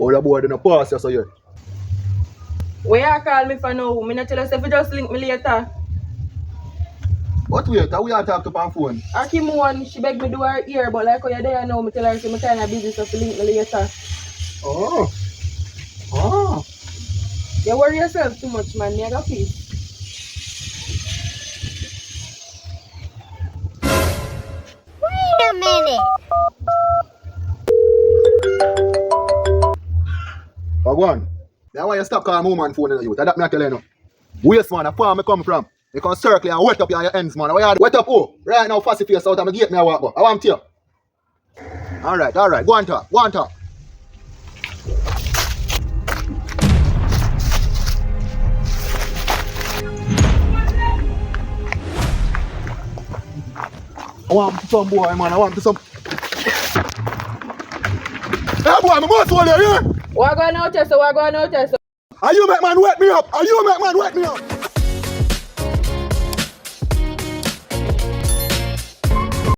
Oh, the boy didn't pass you, so yeah. Where you call me for now? Me not tell us if you just link me later. But wait, how we are talk to on phone? Aki one, she beg me do her ear, but like how you there now, me tell her say me kinda busy, so link me later. Oh. Oh. You worry yourself too much, man. Me I got peace. Wait a minute. Oh, go on. That's why you stop calling woman phone in the youth. That's me I tell you now. Waste man, that's where I come from. You can circle and wet up your ends, man. Where you wet up, oh? Right now, fussy face out of my gate, me I walk go. I want you. Alright. Go on talk. I want some boy, man. I want some. Hey, boy, I'm most one there, yeah? What going out there, so what going out there, so? Are you make man wet me up?